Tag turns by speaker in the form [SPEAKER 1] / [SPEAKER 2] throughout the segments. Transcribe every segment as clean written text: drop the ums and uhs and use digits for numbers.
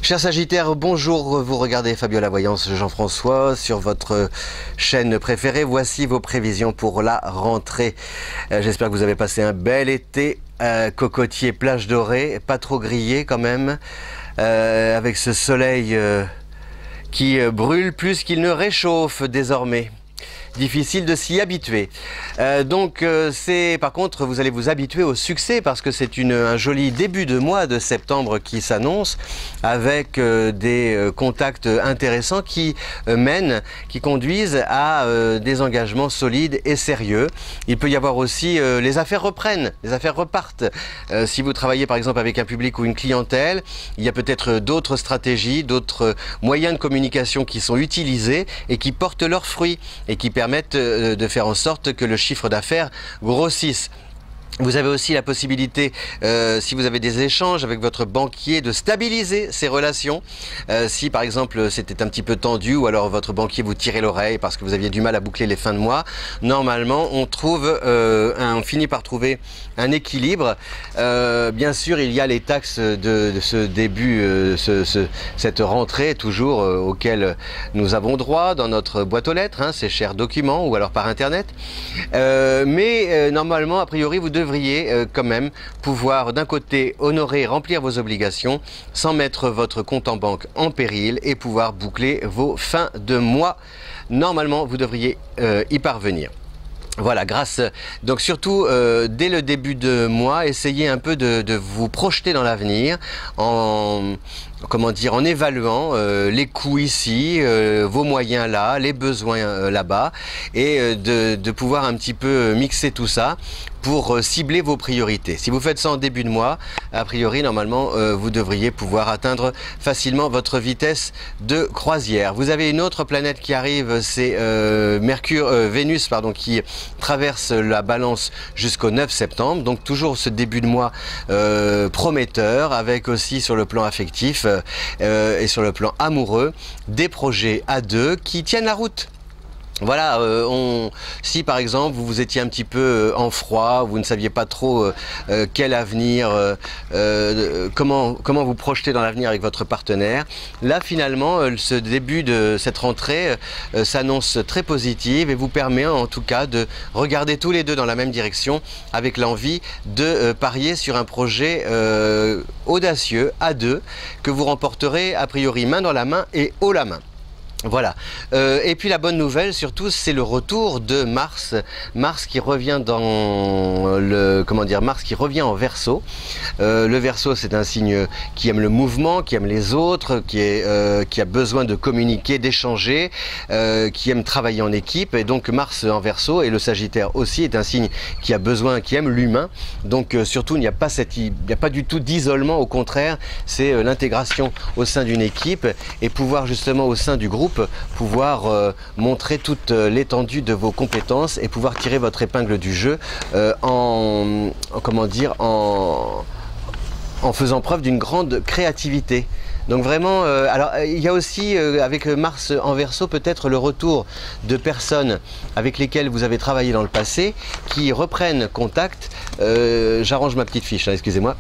[SPEAKER 1] Chers Sagittaires, bonjour, vous regardez Fabiola Voyance, Jean-François sur votre chaîne préférée. Voici vos prévisions pour la rentrée. J'espère que vous avez passé un bel été, cocotier, plage dorée, pas trop grillé quand même, avec ce soleil qui brûle plus qu'il ne réchauffe désormais. Difficile de s'y habituer. Par contre, vous allez vous habituer au succès parce que c'est un joli début de mois de septembre qui s'annonce avec des contacts intéressants qui conduisent à des engagements solides et sérieux. Il peut y avoir aussi les affaires reprennent, les affaires repartent. Si vous travaillez par exemple avec un public ou une clientèle, il y a peut-être d'autres stratégies, d'autres moyens de communication qui sont utilisés et qui portent leurs fruits et qui permettent de faire en sorte que le chiffre d'affaires grossisse. Vous avez aussi la possibilité, si vous avez des échanges avec votre banquier, de stabiliser ces relations. Si par exemple c'était un petit peu tendu ou alors votre banquier vous tirait l'oreille parce que vous aviez du mal à boucler les fins de mois, normalement on finit par trouver un équilibre. Bien sûr, il y a les taxes de ce début, cette rentrée toujours auquel nous avons droit dans notre boîte aux lettres, ces chers documents ou alors par internet. Mais normalement, a priori, vous devriez quand même pouvoir d'un côté honorer, remplir vos obligations sans mettre votre compte en banque en péril et pouvoir boucler vos fins de mois. Normalement, vous devriez y parvenir. Voilà, donc surtout dès le début de mois, essayez un peu de vous projeter dans l'avenir en évaluant les coûts ici, vos moyens là, les besoins là-bas, et de pouvoir un petit peu mixer tout ça pour cibler vos priorités. Si vous faites ça en début de mois, a priori, normalement, vous devriez pouvoir atteindre facilement votre vitesse de croisière. Vous avez une autre planète qui arrive, c'est Vénus, qui traverse la Balance jusqu'au 9 septembre. Donc toujours ce début de mois prometteur, avec aussi sur le plan affectif et sur le plan amoureux, des projets à deux qui tiennent la route. Voilà, si par exemple vous étiez un petit peu en froid, vous ne saviez pas trop quel avenir, comment vous projeter dans l'avenir avec votre partenaire, là finalement ce début de cette rentrée s'annonce très positive et vous permet en tout cas de regarder tous les deux dans la même direction avec l'envie de parier sur un projet audacieux à deux que vous remporterez a priori main dans la main et haut la main. Voilà. Et puis la bonne nouvelle surtout, c'est le retour de Mars. Mars qui revient Mars qui revient en Verseau. Le Verseau, c'est un signe qui aime le mouvement, qui aime les autres, qui a besoin de communiquer, d'échanger, qui aime travailler en équipe. Et donc Mars en Verseau, et le Sagittaire aussi, est un signe qui a besoin, qui aime l'humain. Donc surtout, il n'y a pas du tout d'isolement. Au contraire, c'est l'intégration au sein d'une équipe et pouvoir justement au sein du groupe pouvoir montrer toute l'étendue de vos compétences et pouvoir tirer votre épingle du jeu en faisant preuve d'une grande créativité. Donc vraiment, alors il y a aussi avec Mars en Verseau peut-être le retour de personnes avec lesquelles vous avez travaillé dans le passé qui reprennent contact. J'arrange ma petite fiche, excusez-moi.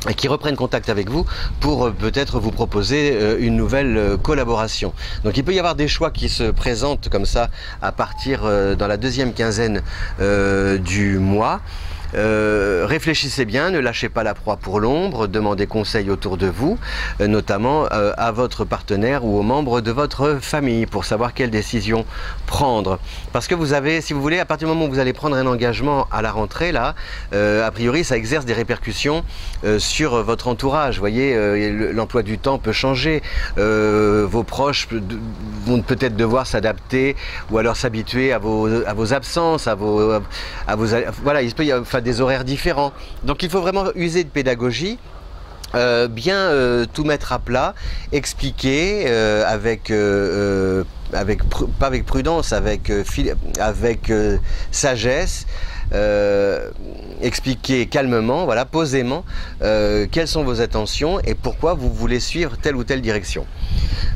[SPEAKER 1] Et qui reprennent contact avec vous pour peut-être vous proposer une nouvelle collaboration. Donc il peut y avoir des choix qui se présentent comme ça à partir dans la deuxième quinzaine du mois. Réfléchissez bien, ne lâchez pas la proie pour l'ombre, demandez conseil autour de vous, notamment à votre partenaire ou aux membres de votre famille pour savoir quelle décision prendre. Parce que vous avez, si vous voulez, à partir du moment où vous allez prendre un engagement à la rentrée, là, a priori, ça exerce des répercussions sur votre entourage. Vous voyez, l'emploi du temps peut changer, vos proches vont peut-être devoir s'adapter ou alors s'habituer à vos absences, voilà, il peut y avoir des horaires différents. Donc il faut vraiment user de pédagogie, bien tout mettre à plat, expliquer pas avec prudence, avec sagesse, expliquer calmement, voilà, posément, quelles sont vos intentions et pourquoi vous voulez suivre telle ou telle direction.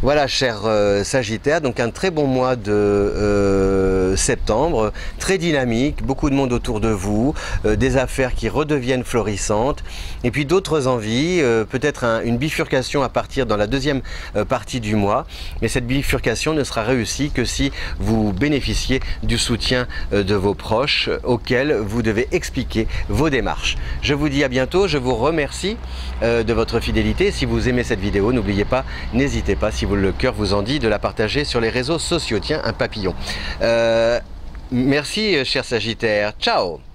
[SPEAKER 1] Voilà, cher Sagittaire, donc un très bon mois de septembre, très dynamique, beaucoup de monde autour de vous, des affaires qui redeviennent florissantes, et puis d'autres envies, peut-être une bifurcation à partir dans la deuxième partie du mois, mais cette bifurcation ne sera réussie que si vous bénéficiez du soutien de vos proches auxquels vous devez expliquer vos démarches. Je vous dis à bientôt, je vous remercie de votre fidélité. Si vous aimez cette vidéo, n'oubliez pas, n'hésitez pas, si le cœur vous en dit, de la partager sur les réseaux sociaux. Tiens, un papillon. Merci, cher Sagittaire. Ciao!